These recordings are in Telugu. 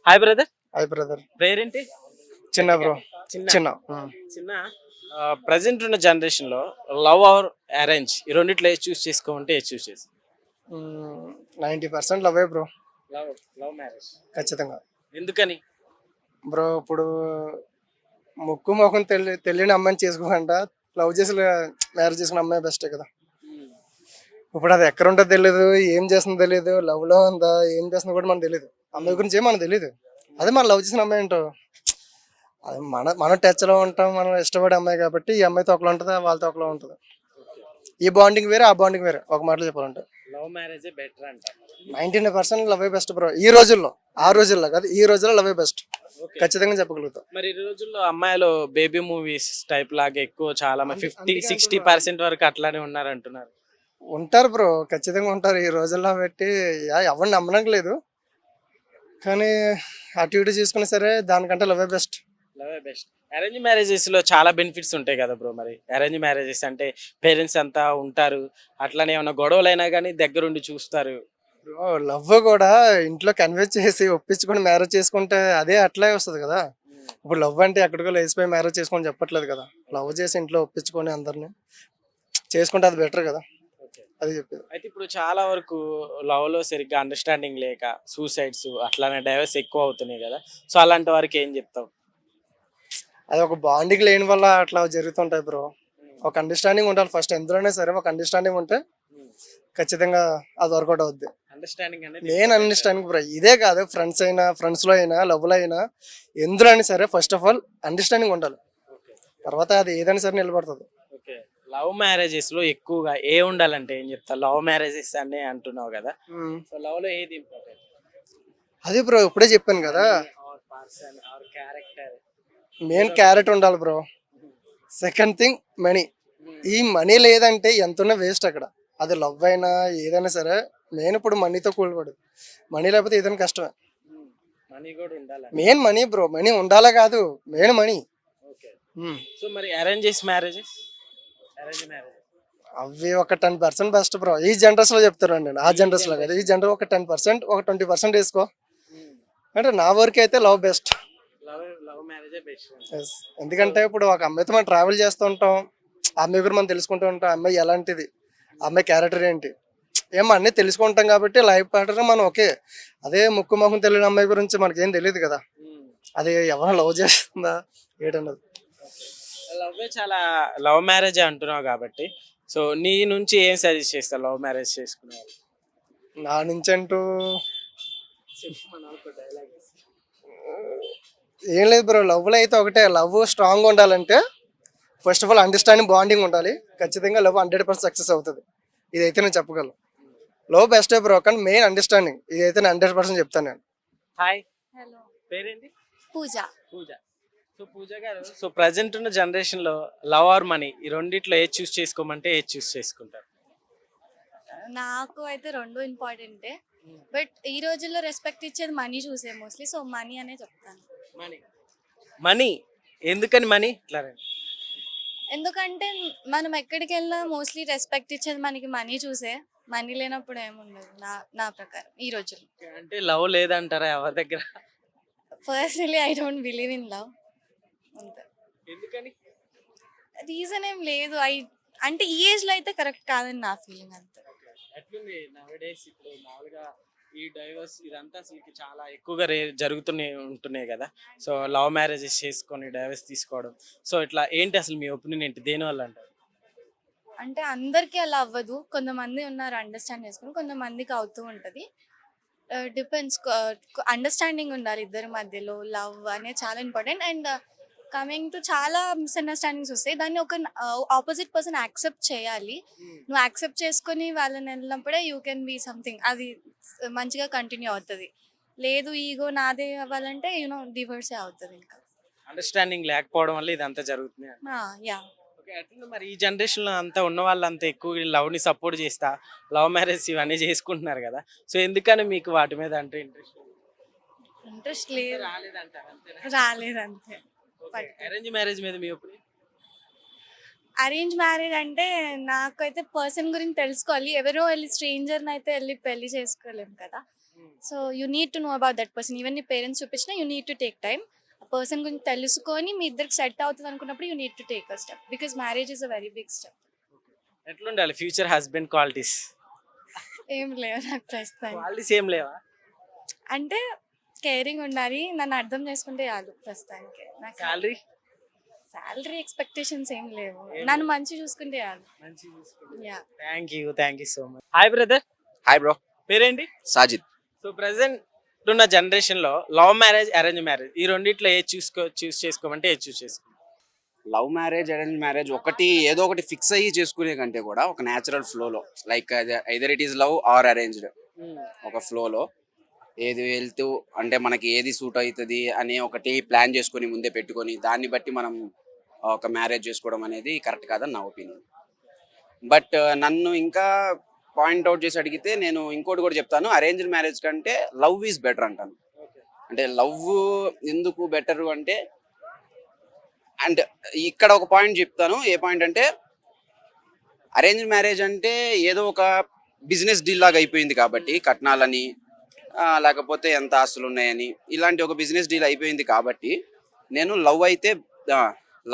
Hi brother. Hi brother. పేరేంటి? చిన్న బ్రో. చిన్న. చిన్న చిన్న. ప్రజెంట్ ఉన్న జనరేషన్ లో లవ్ ఆర్ అరేంజ్ ఈ రెండిట్లో ఏది చూస్ చేసుకోమంటే ఏది చూస్ చేసి? 90% లవే బ్రో. లవ్. లవ్ మ్యారేజ్ ఖచ్చితంగా ఎందుకని? బ్రో. ఇప్పుడు ముక్కు మొఖం తెలియని అమ్మాయిని చేసుకోకుండా లవ్ చేసి మ్యారేజ్ చేసుకున్న అమ్మాయి బెస్టే కదా. ఇప్పుడు అది ఎక్కడ ఉంటుందో తెలియదు, ఏం చేస్తుందో తెలియదు, లవ్ లో ఉందా ఏం చేస్తుందో కూడా మనకు తెలియదు. అమ్మాయి గురించి ఏం మనకు తెలియదు. అదే మనం లవ్ చేసిన అమ్మాయి ఏంటో అది మనం టచ్ లో ఉంటాం, మనం ఇష్టపడే అమ్మాయి కాబట్టి ఈ అమ్మాయితో ఒకలా ఉంటుంది, వాళ్ళతో ఒకలా ఉంటుంది. ఈ బాండింగ్ వేరే, ఆ బాండింగ్ వేరే. ఒక మాటలో చెప్పాలంటే లవ్ మ్యారేజ్ బెటర్ అంట. 99% లవే బెస్ట్ బ్రో. ఈ రోజుల్లో, ఆ రోజుల్లో కాదు, ఈ రోజుల్లో లవే బెస్ట్. ఖచ్చితంగా చెప్పగలుగుతాం. మరి ఈ రోజుల్లో అమ్మాయిలు బేబీ మూవీస్ టైప్ లాగా ఎక్కువ చాలా 50-60% వరకు అట్లానే ఉన్నారు అంటున్నారు. ఉంటారు బ్రో, ఖచ్చితంగా ఉంటారు. ఈ రోజుల్లో పెట్టి ఎవరిని నమ్మడానికి లేదు, కానీ అటు ఇటు చూసుకున్నా సరే దానికంటే లవే బెస్ట్. లవే బెస్ట్. అరేంజ్ మ్యారేజెస్ లో చాలా బెనిఫిట్స్ ఉంటాయి కదా బ్రో. మరి అరేంజ్ మ్యారేజెస్ అంటే పేరెంట్స్ అంతా ఉంటారు, అట్లానే ఏమైనా గొడవలు అయినా కానీ దగ్గరుండి చూస్తారు. బ్రో లవ్ కూడా ఇంట్లో కన్విన్స్ చేసి ఒప్పించుకొని మ్యారేజ్ చేసుకుంటే అదే అట్లే వస్తుంది కదా. ఇప్పుడు లవ్ అంటే ఎక్కడికో లేచిపోయి మ్యారేజ్ చేసుకొని చెప్పట్లేదు కదా. లవ్ చేసి ఇంట్లో ఒప్పించుకొని అందరిని చేసుకుంటే అది బెటర్ కదా. అది చెప్పేది. అయితే ఇప్పుడు చాలా వరకు లవ్ లో సరిగ్గా అండర్స్టాండింగ్ లేక సూసైడ్స్ అట్లానే డైవర్స్ ఎక్కువ అవుతున్నాయి కదా. సో అలాంటి వారికి ఏం చెప్తావు? అది ఒక బాండింగ్ లేని వల్ల అట్లా జరుగుతుంటాయి బ్రో. ఒక అండర్స్టాండింగ్ ఉండాలి ఫస్ట్. ఎందులోనే సరే ఒక అండర్స్టాండింగ్ ఉంటే ఖచ్చితంగా అది వర్కౌట్ అవుద్ది. అండర్స్టాండింగ్ అనేది మెయిన్ అండర్స్టాండింగ్ బ్రో. ఇదే కాదు, ఫ్రెండ్స్ అయినా, ఫ్రెండ్స్ లో అయినా, లవ్ లో అయినా, ఎందులో అయినా సరే ఫస్ట్ ఆఫ్ ఆల్ అండర్స్టాండింగ్ ఉండాలి. తర్వాత అది ఏదైనా సరే నిలబడుతుంది. ఓకే. లవ్ మ్యారేజెస్ లో ఎక్కువగా ఏ ఉండాలంటే ఏం చెప్తా? లవ్ మ్యారేజెస్ అనే అంటున్నావు కదా. సో లవ్ లో ఏది ఇంపార్టెంట్? అదే బ్రో ఇప్పుడే చెప్పాను కదా, or person are character? Main carrot ఉండాలి బ్రో. Second thing money. ఈ మనీ లేదంటే ఎంతున్నా వేస్ట్ అక్కడ. అది లవ్ అయినా ఏదైనా సరే మెయిన్ ఇప్పుడు మనీతో కూలిపడు. మనీ లేకపోతే ఏదైనా కష్టమే. మనీ కూడా ఉండాలి. Main money bro. మనీ ఉండాలా కాదు, మెయిన్ మనీ. ఓకే. సో మరి అరేంజ్ మ్యారేజెస్ అవి ఒక 10% బెస్ట్ బ్రో. ఈ జనరేషన్ లో చెప్తాను నేను, ఆ జనరేషన్ లో కదా. ఈ జనరేషన్ ఒక 10%, ఒక 20% వేసుకో. అంటే నా వరకు అయితే లవ్ బెస్ట్. లవ్ మ్యారేజే బెస్ట్. ఎందుకంటే ఇప్పుడు ఒక అమ్మాయితో మనం ట్రావెల్ చేస్తూ ఉంటాం, ఆ అమ్మాయి గురించి మనం తెలుసుకుంటూ ఉంటాం. అమ్మాయి ఎలాంటిది, ఆ అమ్మాయి క్యారెక్టర్ ఏంటి, ఏమో అన్నీ తెలుసుకుంటాం కాబట్టి లైఫ్ పార్ట్నర్ మనం ఓకే. అదే ముక్కు మొహం తెలియని అమ్మాయి గురించి మనకేం తెలియదు కదా. అది ఎవరైనా లవ్ చేస్తుందా ఏంటన్నది. లవ్ మ్యారేజ్ అంటున్నావు కాబట్టి సో నీ నుంచి ఏం సజెస్ట్ చేస్తావు లవ్ మ్యారేజ్ చేసుకున్నావు? నా నుంచి అంటూ ఏం లేదు బ్రో. లవ్లో అయితే ఒకటే, లవ్ స్ట్రాంగ్ ఉండాలంటే first of all understanding, bonding ఉండాలి. ఖచ్చితంగా లవ్ 100% సక్సెస్ అవుతుంది. ఇదైతే నేను చెప్పగలను. లవ్ బెస్టే బ్రో, కానీ మెయిన్ అండర్స్టాండింగ్. ఇదైతే నేను 100% చెప్తాను నేను. హాయ్. హలో. పేరేంటి? పూజ. పూజ. సో పూజ గారు, సో ప్రజెంట్ ఉన్న జనరేషన్ లో లవ్ ఆర్ మనీ ఈ రెండిట్లో ఏది చూస్ చేసుకోమంటే ఏది చూస్ చేసుకుంటారు? నాకు అయితే రెండు ఇంపార్టెంటే, బట్ ఈ రోజుల్లో రెస్పెక్ట్ ఇచ్చేది మనీ చూసే మోస్ట్లీ. సో మనీ అనే చెప్తాను. మనీ. మనీ ఎందుకని మనీ? ఇట్లా ఎందుకంటే మనం ఎక్కడికి వెళ్ళినా మోస్ట్లీ రెస్పెక్ట్ ఇచ్చేది మనకి మనీ చూసే. మనీ లేనప్పుడు ఏముండదు నా ప్రకారం ఈ రోజుల్లో. అంటే లవ్ లేదంటారా ఎవరి దగ్గర? Personally I don't believe in love. అంతే. ఎందుకని? రీజన్ ఏం లేదు. అంటే ఈ ఏజ్ లో అయితే కరెక్ట్ కాదని నా ఫీలింగ్. అంతే. ఎట్లుంది నవడేస్ ఇప్పుడు మామూలుగా ఈ డైవర్స్ ఇదంతా అసలు చాలా ఎక్కువగా ఉంటున్నాయి కదా. సో లవ్ మ్యారేజెస్ చేసుకొని డైవర్స్ తీసుకోవడం, సో ఇట్లా ఏంటి అసలు మీ ఒపీనియన్ ఏంటి? దేనివల్ల అంటారు? అంటే అందరికీ అలా అవ్వదు. కొంతమంది ఉన్నారు అండర్స్టాండ్ చేసుకుని, కొంతమందికి అవుతూ ఉంటుంది. డిపెండ్స్. అండర్స్టాండింగ్ ఉండాలి ఇద్దరి మధ్యలో. లవ్ అనేది చాలా ఇంపార్టెంట్. అండ్ కమింగ్ టు చాలా మిస్అండర్స్టాండింగ్స్ వస్తాయి. దాన్ని ఒక ఆపోజిట్ పర్సన్ యాక్సెప్ట్ చేయాలి. నువ్వు యాక్సెప్ట్ చేసుకొని వాళ్ళని వెళ్ళినప్పుడే యూ కెన్ బీ సంథింగ్. అది మంచిగా కంటిన్యూ అవుతుంది. లేదు ఈగో నాదే అవ్వాలంటే డివోర్సే అవుతుంది. ఇంకా అండర్స్టాండింగ్ లేకపోవడం వల్ల ఇదంతా జరుగుతుంది. యా. అట్లా మరి ఈ జనరేషన్ లో అంతా ఉన్న వాళ్ళంతా ఎక్కువ లవ్ ని సపోర్ట్ చేస్తా లవ్ మ్యారేజ్ ఇవన్నీ చేసుకుంటున్నారు కదా. సో ఎందుకని మీకు వాటి మీద అంటే ఇంట్రెస్ట్ లేదు. రాలేదంటారు? రాలేదంతే. అరేంజ్ మ్యారేజ్ మీద మీ ఒపీనియన్? అరేంజ్ మ్యారేజ్ అంటే నాకైతే పర్సన్ గురించి తెలుసుకోవాలి. ఎవరో వెళ్ళి స్ట్రేంజర్ని అయితే వెళ్ళి పెళ్లి చేసుకోలేము కదా. So you need to know about that person. Even నీ పేరెంట్స్ చూపించినా you need to take time. ఆ పర్సన్ గురించి తెలుసుకొని మీ ఇద్దరికి సెట్ అవుతుంది అనుకున్నప్పుడు you need to take a step, because marriage is a very big step. ఎట్లుండాలి ఫ్యూచర్ హస్బెండ్ క్వాలిటీస్? ఏం లేవు నాకు ప్రస్తుతానికి. క్వాలిటీస్ ఏం లేవా? అంటే కేరింగ్ ఉండాలి, నన్ను అర్థం చేసుకుంటే చాలు ప్రస్తుతానికి. నాకు శాలరీ శాలరీ ఎక్స్పెక్టేషన్స్ ఏం లేవు, నన్ను మంచి చూసుకుంటే చాలు. Yeah. Thank you so much. Hi brother. Hi bro, పేరేంటి? సాజిద్. సో ప్రెసెంట్ ఉన్న జనరేషన్ లో లవ్ మ్యారేజ్, అరేంజ్ మ్యారేజ్ ఈ రెండిట్లో ఏది చూస్ చేసుకోమంటే ఏది చూస్ చేసుకో? లవ్ మ్యారేజ్, అరేంజ్ మ్యారేజ్ ఒకటి ఏదో ఒకటి ఫిక్స్ అయ్యి చేసుకునే కంటే కూడా ఒక న్యాచురల్ ఫ్లోలో, like either it is love or arranged, ఒక ఫ్లోలో ఏది వెళ్తూ అంటే మనకి ఏది సూట్ అవుతుంది అని ఒకటి ప్లాన్ చేసుకొని ముందే పెట్టుకొని దాన్ని బట్టి మనం ఒక మ్యారేజ్ చేసుకోవడం అనేది కరెక్ట్ కాదని నా ఒపీనియన్. బట్ నన్ను ఇంకా పాయింట్ అవుట్ చేసి అడిగితే నేను ఇంకోటి కూడా చెప్తాను, అరేంజ్డ్ మ్యారేజ్ కంటే లవ్ ఈజ్ బెటర్ అంటాను. అంటే లవ్ ఎందుకు బెటర్ అంటే, అండ్ ఇక్కడ ఒక పాయింట్ చెప్తాను. ఏ పాయింట్ అంటే, అరేంజ్డ్ మ్యారేజ్ అంటే ఏదో ఒక బిజినెస్ డీల్ లాగా అయిపోయింది కాబట్టి, కట్నాలని లేకపోతే ఎంత ఆస్తులు ఉన్నాయని ఇలాంటి ఒక బిజినెస్ డీల్ అయిపోయింది కాబట్టి నేను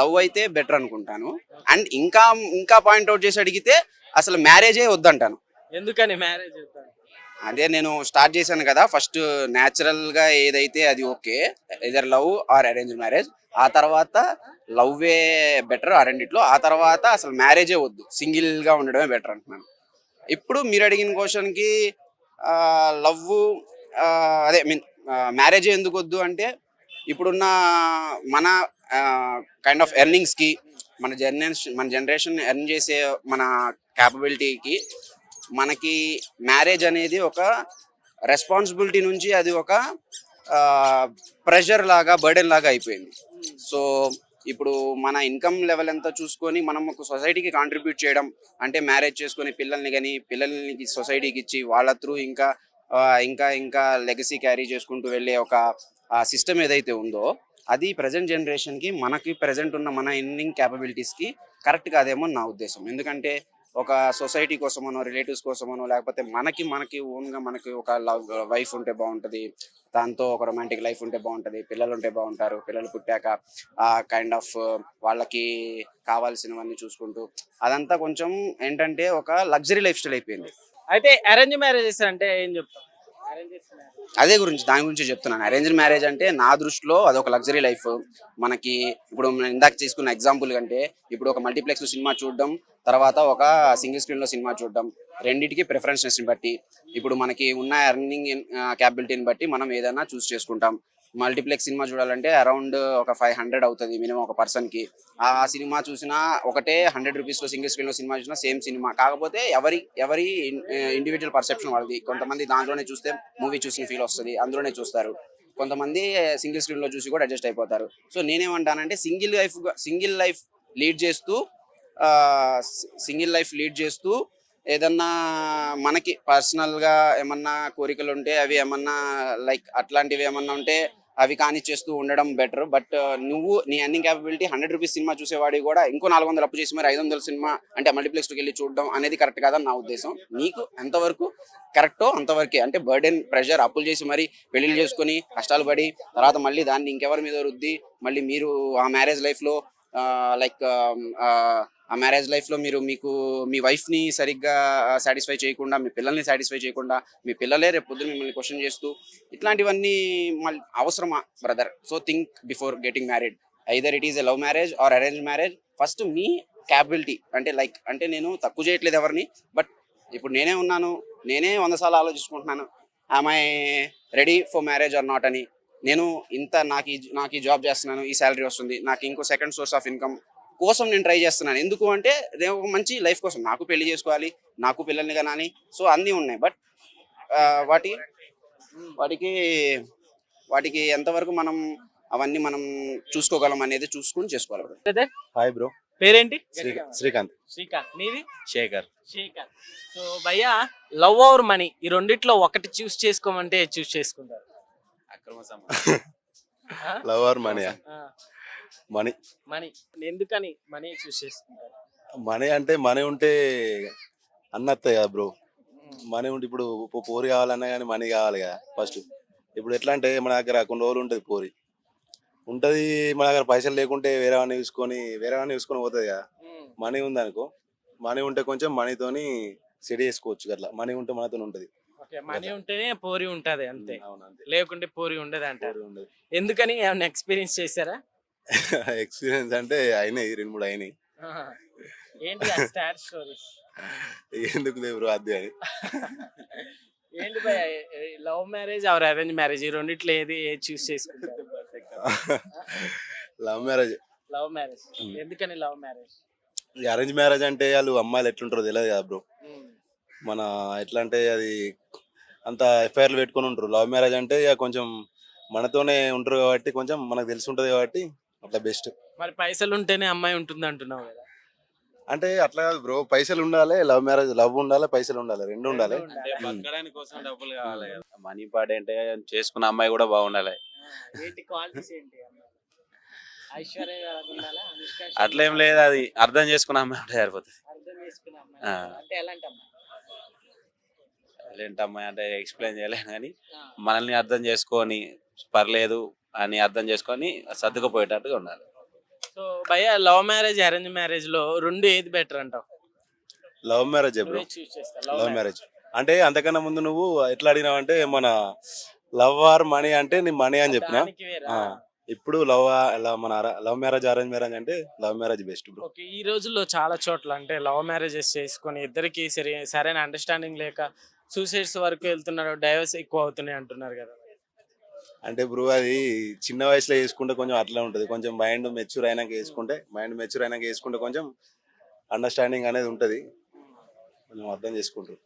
లవ్ అయితే బెటర్ అనుకుంటాను. అండ్ ఇంకా పాయింట్ అవుట్ చేసి అడిగితే అసలు మ్యారేజే వద్దంటాను. ఎందుకని మ్యారేజ్? అదే నేను స్టార్ట్ చేశాను కదా, ఫస్ట్ న్యాచురల్గా ఏదైతే అది okay, either love or arrange marriage. ఆ తర్వాత లవ్వే బెటర్ ఆ రెండిట్లో, ఆ తర్వాత అసలు మ్యారేజే వద్దు, సింగిల్గా ఉండడమే బెటర్ అంటున్నాను. ఇప్పుడు మీరు అడిగిన క్వశ్చన్కి లవ్ అదే మీన్ మ్యారేజే ఎందుకు వద్దు అంటే, ఇప్పుడున్న మన కైండ్ ఆఫ్ ఎర్నింగ్స్కి, మన జనరేషన్ ఎర్న్ చేసే మన క్యాపబిలిటీకి మనకి మ్యారేజ్ అనేది ఒక రెస్పాన్సిబిలిటీ నుంచి అది ఒక ప్రెషర్ లాగా, బర్డెన్ లాగా అయిపోయింది. సో ఇప్పుడు మన ఇన్కమ్ లెవెల్ ఎంత చూసుకొని మనం ఒక సొసైటీకి కాంట్రిబ్యూట్ చేయడం అంటే, మ్యారేజ్ చేసుకొని పిల్లల్ని సొసైటీకి ఇచ్చి వాళ్ళ త్రూ ఇంకా లెగసీ క్యారీ చేసుకుంటూ వెళ్ళే ఒక సిస్టమ్ ఏదైతే ఉందో అది ప్రజెంట్ జనరేషన్కి, మనకి ప్రజెంట్ ఉన్న మన ఎర్నింగ్ క్యాపబిలిటీస్కి కరెక్ట్ కాదేమో నా ఉద్దేశం. ఎందుకంటే ఒక సొసైటీ కోసమనో, రిలేటివ్స్ కోసమనో, లేకపోతే మనకి ఓన్గా మనకి ఒక వైఫ్ ఉంటే బాగుంటుంది, దాంతో ఒక రొమాంటిక్ లైఫ్ ఉంటే బాగుంటుంది, పిల్లలు ఉంటే బాగుంటారు, పిల్లలు పుట్టాక ఆ కైండ్ ఆఫ్ వాళ్ళకి కావాల్సినవన్నీ చూసుకుంటూ అదంతా కొంచెం ఏంటంటే ఒక లగ్జరీ లైఫ్ స్టైల్ అయిపోయింది. అయితే అరేంజ్ మ్యారేజెస్ అంటే ఏం చెప్తాం? దాని గురించి చెప్తున్నాను. అరేంజ్డ్ మ్యారేజ్ అంటే నా దృష్టిలో అదొక లగ్జరీ లైఫ్. మనకి ఇప్పుడు ఇందాక తీసుకున్న ఎగ్జాంపుల్ కంటే, ఇప్పుడు ఒక మల్టీప్లెక్స్ సినిమా చూడడం, తర్వాత ఒక సింగిల్ స్క్రీన్లో సినిమా చూడడం, రెండింటికి ప్రిఫరెన్సెస్ని బట్టి, ఇప్పుడు మనకి ఉన్న ఎర్నింగ్ క్యాపబిలిటీని బట్టి మనం ఏదైనా చూస్ చేసుకుంటాం. మల్టీప్లెక్స్ సినిమా చూడాలంటే అరౌండ్ ఒక 500 అవుతుంది మినిమం ఒక పర్సన్కి. ఆ సినిమా చూసినా ఒకటే, 100 రూపీస్లో సింగిల్ స్క్రీన్లో సినిమా చూసినా సేమ్ సినిమా. కాకపోతే ఎవరి ఇండివిజువల్ పర్సెప్షన్ వాళ్ళది. కొంతమంది దాంట్లోనే చూస్తే మూవీ చూసిన ఫీల్ వస్తుంది, అందులోనే చూస్తారు. కొంతమంది సింగిల్ స్క్రీన్లో చూసి కూడా అడ్జస్ట్ అయిపోతారు. సో నేనేమంటానంటే, సింగిల్ లైఫ్ లీడ్ చేస్తూ ఏదన్నా మనకి పర్సనల్గా ఏమన్నా కోరికలు ఉంటే, అవి ఏమన్నా లైక్ అట్లాంటివి ఏమన్నా ఉంటే అవి కానిచ్చేస్తూ ఉండడం బెటర్. బట్ నువ్వు నీ ఎర్నింగ్ క్యాపబిలిటీ 100 రూపీస్ సినిమా చూసేవాడి కూడా ఇంకో 400 అప్పు చేసి మరి 500 సినిమా అంటే మల్టీప్లెక్స్కి వెళ్ళి చూడడం అనేది కరెక్ట్ కాదని నా ఉద్దేశం. నీకు ఎంతవరకు కరెక్టో అంతవరకే. అంటే బర్డెన్, ప్రెషర్, అప్పులు చేసి మరి పెళ్లిళ్ళు చేసుకొని కష్టాలు పడి తర్వాత మళ్ళీ దాన్ని ఇంకెవరి మీద రుద్ది మళ్ళీ మీరు ఆ మ్యారేజ్ లైఫ్లో మీరు మీ వైఫ్ని సరిగ్గా సాటిస్ఫై చేయకుండా, మీ పిల్లల్ని సాటిస్ఫై చేయకుండా, మీ పిల్లలే రేపు పొద్దున్న మిమ్మల్ని క్వశ్చన్ చేస్తూ, ఇట్లాంటివన్నీ మళ్ళీ అవసరమా brother? So think before getting married. Either it is a love marriage or arrange marriage. First me capability అంటే నేను తక్కువ చేయట్లేదు ఎవరిని, బట్ ఇప్పుడు నేనే ఉన్నాను, నేనే 100 సార్లు ఆలోచించుకుంటున్నాను, am I ready for marriage or not అని. నేను నాకు ఈ జాబ్ చేస్తున్నాను, ఈ శాలరీ వస్తుంది, నాకు ఇంకో సెకండ్ సోర్స్ ఆఫ్ ఇన్కమ్ కోసం నేను ట్రై చేస్తున్నాను. ఎందుకు అంటే ఒక మంచి లైఫ్ కోసం, నాకు పెళ్లి చేసుకోవాలి, నాకు పిల్లల్ని కనాలి, సో అన్నీ ఉన్నాయి. బట్ వాటికి ఎంతవరకు మనం అవన్నీ మనం చూసుకోగలం అనేది చూసుకుని చేసుకోవాలి. హాయ్ బ్రో, పేరేంటి? శ్రీకాంత్. శ్రీకాంత్. నీది? శేఖర్. సో భయ్యా, లవ్ ఆర్ మనీ ఈ రెండిట్లో ఒకటి చూస్ చేసుకోమంటే చూస్ చేసుకుంటారు? Love or money? మనీ. ఎందుకని మనీ చూస్ చేసుకుంటారు? మనీ అంటే మనీ ఉంటే అన్నత్తాయి కదా బ్రో. మనీ ఉంటే ఇప్పుడు పోరి కావాలన్నా కానీ మనీ కావాలి కదా ఫస్ట్. ఇప్పుడు ఎట్లా అంటే మన దగ్గర కొన్ని రోజులు ఉంటుంది పోరి ఉంటుంది, మన దగ్గర పైసలు లేకుంటే వేరే వాడిని చూసుకొని పోతుంది కదా. మనీ ఉంది అనుకో, మనీ ఉంటే కొంచెం మనీతోని సెట్ చేసుకోవచ్చు అట్లా. మనీ ఉంటే మనతో ఉంటుంది. ఓకే, మనీ ఉంటేనే పోరి ఉంటది అంతే, అవునంతే. లేకుంటే పోరి ఉండదు అంటారు. పోరి ఉండదు. ఎందుకని ఏమైనా ఎక్స్పీరియన్స్ చేశారా? ఎక్స్పీరియన్స్ అంటే అయినాయి, 2-3 అయినాయి. ఆహా. ఏంటి ఆ స్టార్ స్టోరీస్? ఎందుకు లేవు అది అని. ఏంటి భయ, love marriage or arrange marriage ఈ రెండిట్లో ఏది చూస్ చేసుకుంటారు? Love marriage. Love marriage. ఎందుకని లవ్ మ్యారేజ్? అరేంజ్ మ్యారేజ్ అంటే వాళ్ళు అమ్మాయిలు ఎట్లుంటారో తెలియదు కదా బ్రో. మన ఎట్లా అంటే అది అంత ఎఫ్ఐఆర్లు పెట్టుకొని ఉంటారు. లవ్ మ్యారేజ్ అంటే ఇక కొంచెం మనతోనే ఉంటారు కాబట్టి కొంచెం మనకు తెలిసి ఉంటుంది కాబట్టి అట్లా బెస్ట్. మరి పైసలు ఉంటేనే అమ్మాయి ఉంటుంది అంటున్నావు కదా. అంటే అట్లా కాదు బ్రో, పైసలు ఉండాలి, లవ్ మ్యారేజ్ లవ్ ఉండాలి, పైసలు ఉండాలి, రెండు ఉండాలి. బతకడానికి కోసం డబ్బులు కావాలి కదా. మనీ ఇంపార్టెంట్, చేసుకున్న అమ్మాయి కూడా బాగుండాలి. ఏంటి క్వాలిటీస్ ఏంటి అమ్మాయి? ఐశ్వర్య రాయ్ ఉండాలా? అనుష్క శర్మ అట్లేం లేదు, అది అర్థం చేసుకున్న అమ్మాయి ఉంటే సరిపోతుంది. అర్థం చేసుకున్న అమ్మాయి ఆ. అంటే ఎలాంటి అమ్మాయి? అలాంటి అమ్మాయి అంటే ఎక్స్ప్లెయిన్ చేయలేను కానీ ఆ. మనల్ని అర్థం చేసుకొని పర్లేదు అని అర్థం చేసుకొని సర్దుకుపోయేటట్టుగా ఉండాలి. సో భయ్య, లవ్ మ్యారేజ్ అరేంజ్ మ్యారేజ్ లో రెండు ఏది బెటర్ అంటావు? Love marriage bro. నువ్వే చూస్ చేస్తా. లవ్ మ్యారేజ్ అంటే అంతకన్నా ముందు నువ్వు ఎట్లా అడిగినావు అంటే మన లవ్ ఆర్ మనీ అంటే నీ మనీ అని చెప్పిన. దానికి వేరే. ఇప్పుడు మన లవ్ మ్యారేజ్ అరేంజ్ మ్యారేజ్ అంటే love marriage best bro. Okay, ఈ రోజుల్లో చాలా చోట్ల అంటే లవ్ మ్యారేజెస్ చేసుకొని ఇద్దరికి సరైన అండర్స్టాండింగ్ లేక సూసైడ్స్ వరకు వెళ్తున్నారు, డైవర్స్ ఎక్కువ అవుతున్నాయి అంటున్నారు కదా. అంటే బ్రో అది చిన్న వయసులో వేసుకుంటే కొంచెం అట్లా ఉంటుంది. కొంచెం మైండ్ మెచ్యూర్ అయినాక వేసుకుంటే కొంచెం అండర్స్టాండింగ్ అనేది ఉంటుంది, కొంచెం అర్థం చేసుకుంటారు.